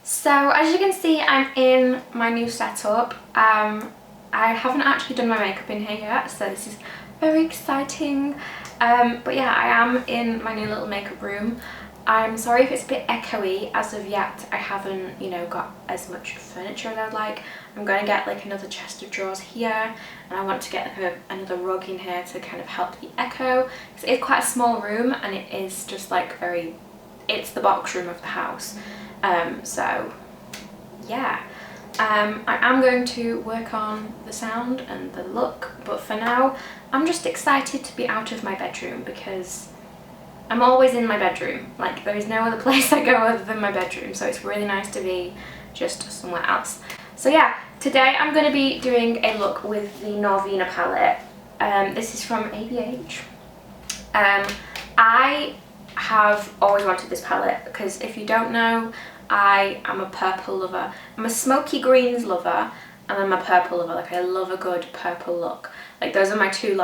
So as you can see, I'm in my new setup. I haven't actually done my makeup in here yet, so this is very exciting. But yeah, I am in my new little makeup room. I'm sorry if it's a bit echoey. As of yet, I haven't, you know, got as much furniture as I would like. I'm going to get like another chest of drawers here, and I want to get like another rug in here to kind of help the echo. It's quite a small room, and it is just like it's the box room of the house. So yeah, I am going to work on the sound and the look, but for now I'm just excited to be out of my bedroom because I'm always in my bedroom. Like, there is no other place I go other than my bedroom, so it's really nice to be just somewhere else. So yeah, today I'm going to be doing a look with the Norvina palette. This is from ABH. I have always wanted this palette because if you don't know, I am a purple lover. I'm a smoky greens lover and I'm a purple lover. Like, I love a good purple look. Like, those are my two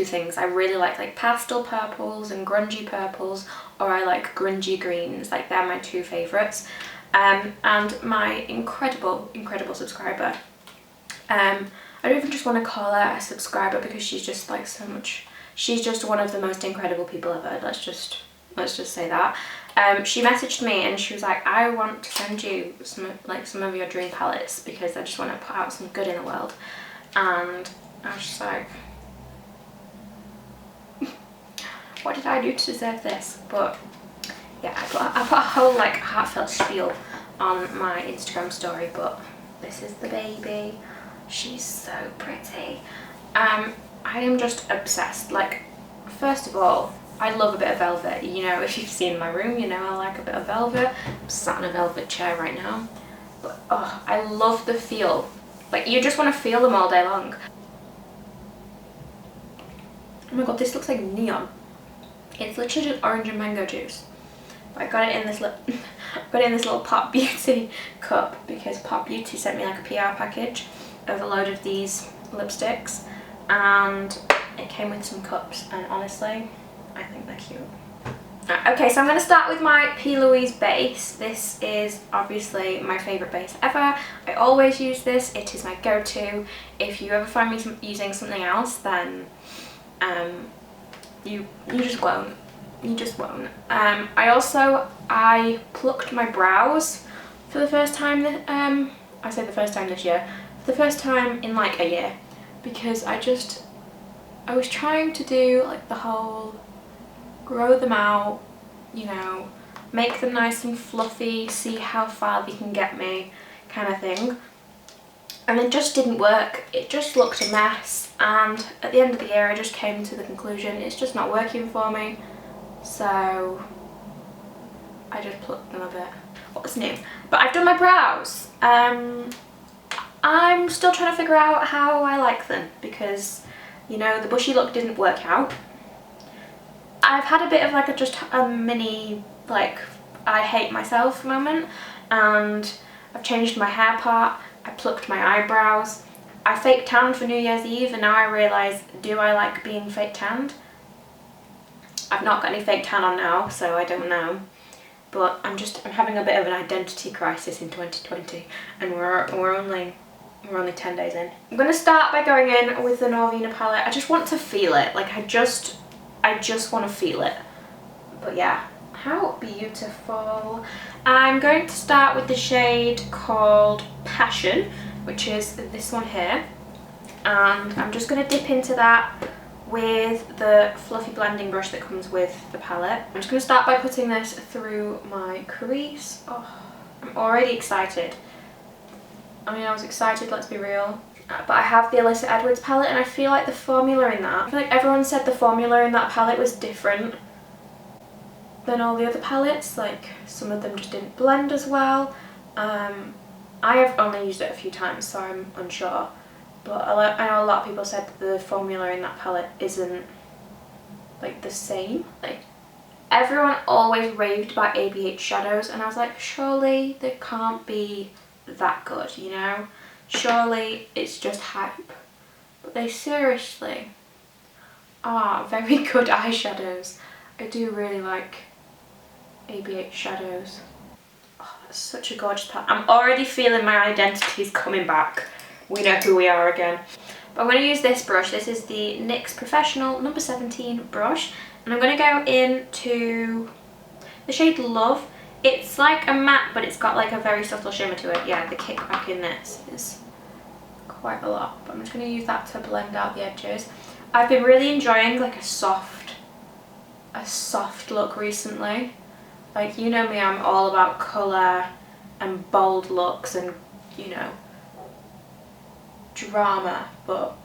things. I really like pastel purples and grungy purples, or I like grungy greens. Like, they're my two favourites. And my incredible subscriber, I don't even just want to call her a subscriber because she's just like so much. She's just one of the most incredible people ever. Let's just say that. She messaged me and she was like, I want to send you some of your dream palettes because I just want to put out some good in the world. And I was just like, what did I do to deserve this? But yeah, I put a whole like heartfelt spiel on my Instagram story, but this is the baby. She's so pretty. I am just obsessed. Like, first of all, I love a bit of velvet. You know, if you've seen my room, you know I like a bit of velvet. I'm sat in a velvet chair right now. But oh, I love the feel. Like, you just want to feel them all day long. Oh my god, this looks like neon. It's literally just orange and mango juice. But I got it in this little Pop Beauty cup because Pop Beauty sent me like a PR package of a load of these lipsticks, and it came with some cups, and honestly, I think they're cute. Okay, so I'm going to start with my PLouise base. This is obviously my favourite base ever. I always use this. It is my go-to. If you ever find me using something else, then you just won't. You just won't. I plucked my brows for the first time. I say the first time this year. For the first time in like a year, because I was trying to do like the whole grow them out, you know, make them nice and fluffy, see how far they can get me kind of thing. And it just didn't work. It just looked a mess, and at the end of the year I just came to the conclusion it's just not working for me, so I just plucked them a bit. What's new? But I've done my brows. I'm still trying to figure out how I like them because, you know, the bushy look didn't work out. I've had a bit of like just a mini like I hate myself moment, and I've changed my hair part. I plucked my eyebrows. I fake tanned for New Year's Eve, and now I realise, do I like being fake tanned? I've not got any fake tan on now, so I don't know. But I'm having a bit of an identity crisis in 2020, and we're only 10 days in. I'm going to start by going in with the Norvina palette. I just want to feel it. Like, I just want to feel it. But yeah, how beautiful. I'm going to start with the shade called Passion, which is this one here, and I'm just going to dip into that with the fluffy blending brush that comes with the palette. I'm just going to start by putting this through my crease. Oh, I'm already excited. I mean, I was excited, let's be real. But I have the Alyssa Edwards palette, and I feel like the formula in that, I feel like everyone said the formula in that palette was different than all the other palettes. Like, some of them just didn't blend as well. I have only used it a few times, so I'm unsure. But I know a lot of people said that the formula in that palette isn't like the same. Like, everyone always raved about ABH shadows, and I was like, surely they can't be that good, you know? Surely it's just hype. But they seriously are very good eyeshadows. I do really like ABH shadows. Oh, Such a gorgeous palette. I'm already feeling my identity is coming back. We know who we are again. But I'm going to use this brush. This is the NYX Professional number 17 brush. And I'm going to go into the shade Love. It's like a matte, but it's got like a very subtle shimmer to it. Yeah, the kickback in this is quite a lot. But I'm just going to use that to blend out the edges. I've been really enjoying like a soft look recently. Like, you know me, I'm all about colour and bold looks and, you know, drama, but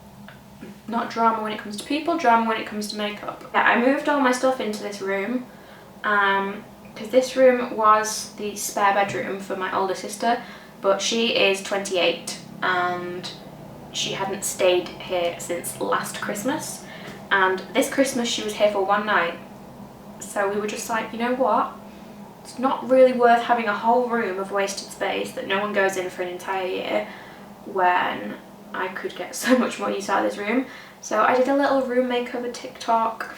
not drama when it comes to people, drama when it comes to makeup. Yeah, I moved all my stuff into this room because this room was the spare bedroom for my older sister, but she is 28 and she hadn't stayed here since last Christmas, and this Christmas she was here for one night. So we were just like, you know what, it's not really worth having a whole room of wasted space that no one goes in for an entire year when I could get so much more use out of this room. So I did a little room makeover TikTok.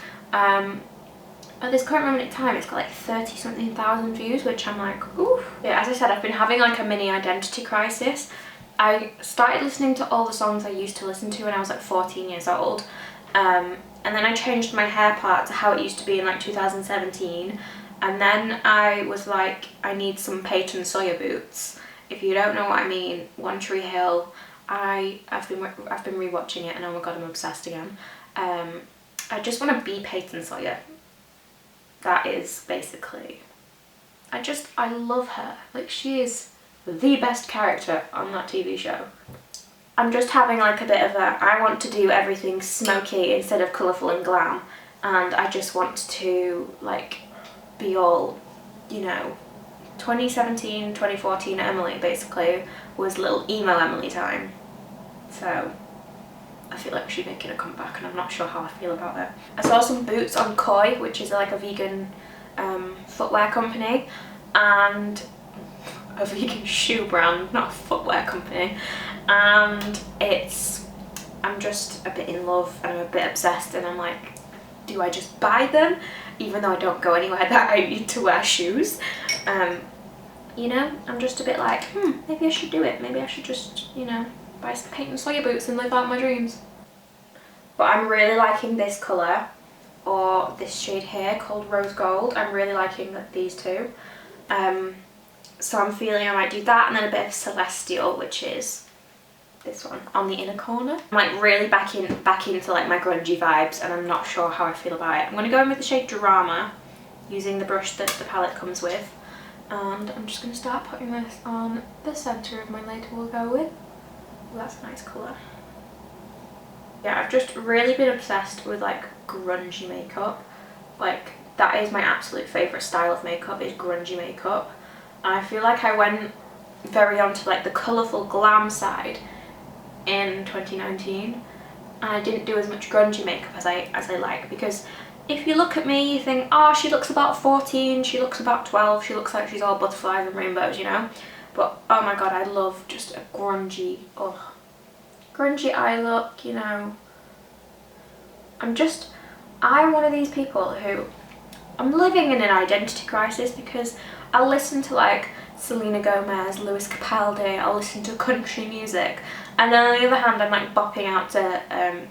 At this current moment in time, it's got like 30 something thousand views, which I'm like, ooh. Yeah, as I said, I've been having like a mini identity crisis. I started listening to all the songs I used to listen to when I was like 14 years old. And then I changed my hair part to how it used to be in like 2017. And then I was like, I need some Peyton Sawyer boots. If you don't know what I mean, One Tree Hill. I've been rewatching it and oh my god, I'm obsessed again. I just want to be Peyton Sawyer. That is basically, I love her. Like, she is the best character on that TV show. I'm just having like a bit of a, I want to do everything smoky instead of colourful and glam, and I just want to like be all, you know, 2017, 2014 Emilee basically was little emo Emilee time. So I feel like she's making a comeback and I'm not sure how I feel about it. I saw some boots on Koi, which is like a vegan footwear company, and a vegan shoe brand, not a footwear company, and I'm just a bit in love and I'm a bit obsessed, and I'm like, do I just buy them even though I don't go anywhere that I need to wear shoes? You know, I'm just a bit like, maybe I should do it. Maybe I should just, you know, buy some Peyton Sawyer boots and live out my dreams. But I'm really liking this colour, or this shade here called Rose Gold. I'm really liking these two. So I'm feeling I might do that, and then a bit of Celestial, which is this one on the inner corner. I'm like really back into like my grungy vibes, and I'm not sure how I feel about it. I'm going to go in with the shade Drama, using the brush that the palette comes with. And I'm just going to start putting this on the centre of my lid we'll go with. Oh, that's a nice colour. Yeah, I've just really been obsessed with like grungy makeup. Like, that is my absolute favourite style of makeup, is grungy makeup. And I feel like I went very onto like the colourful glam side in 2019. And I didn't do as much grungy makeup as I like, because if you look at me, you think, oh, she looks about 14, she looks about 12, she looks like she's all butterflies and rainbows, you know? But, oh my god, I love just a grungy eye look, you know? I'm one of these people who, I'm living in an identity crisis, because I'll listen to like Selena Gomez, Lewis Capaldi, I'll listen to country music, and then on the other hand I'm like bopping out to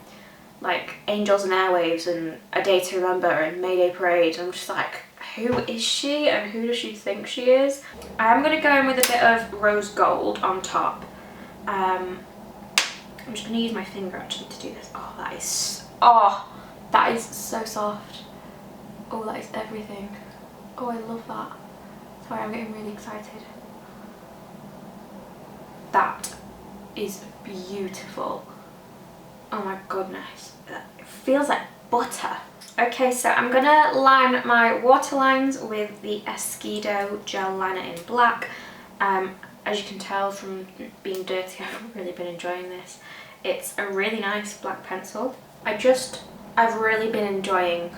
like Angels and Airwaves and A Day to Remember and Mayday Parade, and I'm just like, who is she and who does she think she is? I'm going to go in with a bit of Rose Gold on top. I'm just going to use my finger actually to do this. Oh, that is so soft. Oh, that is everything. Oh, I love that. Sorry, I'm getting really excited. That is beautiful. Oh my goodness, it feels like butter. Okay, so I'm gonna line my waterlines with the Esquido gel liner in black. As you can tell from being dirty, I've really been enjoying this. It's a really nice black pencil. I've really been enjoying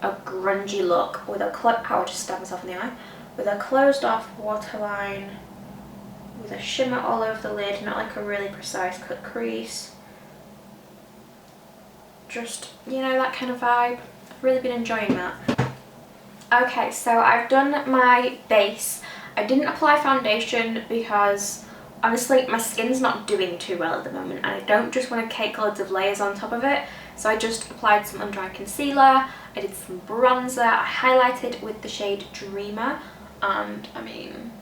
a grungy look with a I'll just stab myself in the eye. With a closed off waterline, with a shimmer all over the lid, not like a really precise cut crease. Just, you know, that kind of vibe. I've really been enjoying that. Okay, so I've done my base I didn't apply foundation because honestly my skin's not doing too well at the moment and I don't just want to cake loads of layers on top of it. So I just applied some under eye concealer, I did some bronzer, I highlighted with the shade Dreamer, and I mean,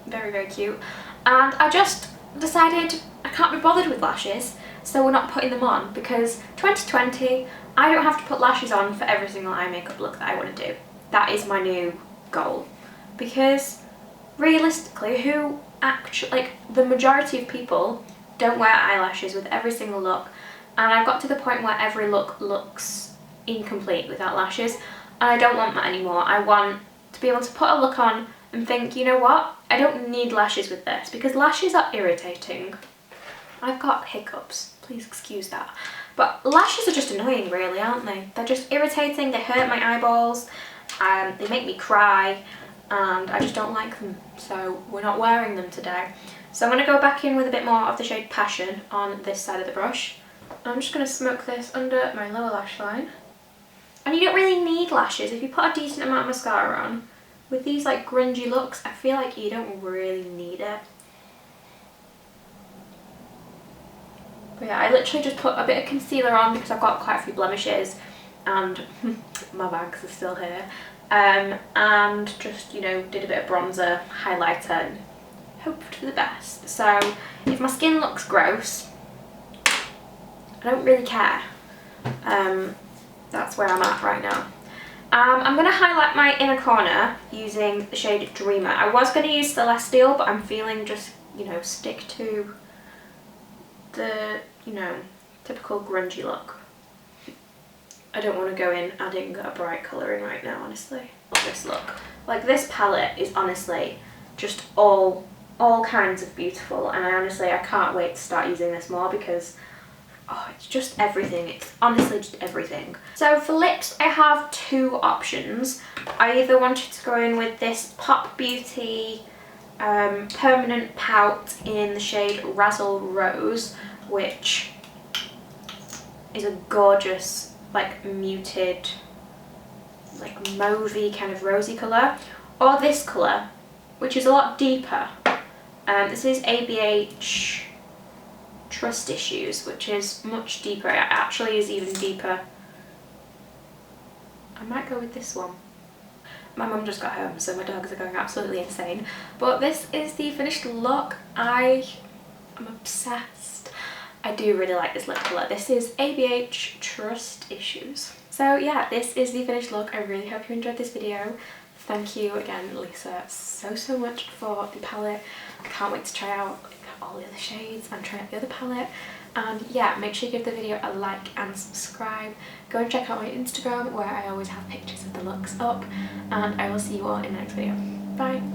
very, very cute. And I just decided I can't be bothered with lashes, so we're not putting them on, because 2020, I don't have to put lashes on for every single eye makeup look that I want to do. That is my new goal, because realistically, who actually, like, the majority of people don't wear eyelashes with every single look, and I've got to the point where every look looks incomplete without lashes, and I don't want that anymore. I want to be able to put a look on and think, you know what, I don't need lashes with this, because lashes are irritating. I've got hiccups, please excuse that. But lashes are just annoying really, aren't they? They're just irritating, they hurt my eyeballs, they make me cry, and I just don't like them, so we're not wearing them today. So I'm going to go back in with a bit more of the shade Passion on this side of the brush. I'm just going to smoke this under my lower lash line. And you don't really need lashes if you put a decent amount of mascara on. With these like grungy looks, I feel like you don't really need it. But yeah, I literally just put a bit of concealer on because I've got quite a few blemishes and my bags are still here. And just, you know, did a bit of bronzer, highlighter, and hoped for the best. So if my skin looks gross, I don't really care. That's where I'm at right now. I'm going to highlight my inner corner using the shade Dreamer. I was going to use Celestial, but I'm feeling just, you know, stick to the, you know, typical grungy look. I don't want to go in adding a bright colour in right now, honestly. This look. Like, this palette is honestly just all kinds of beautiful, and I can't wait to start using this more because oh, it's just everything. It's honestly just everything. So for lips, I have two options. I either wanted to go in with this Pop Beauty permanent pout in the shade Razzle Rose, which is a gorgeous, like, muted, like, mauvey kind of rosy colour, or this colour, which is a lot deeper. This is ABH Trust Issues, which is much deeper. It actually is even deeper. I might go with this one. My mum just got home, so my dogs are going absolutely insane. But this is the finished look. I am obsessed. I do really like this lip colour. This is ABH Trust Issues. So yeah, this is the finished look. I really hope you enjoyed this video. Thank you again, Lisa, so much for the palette. I can't wait to try out all the other shades and try out the other palette. And yeah, make sure you give the video a like and subscribe. Go and check out my Instagram where I always have pictures of the looks up, and I will see you all in the next video. Bye!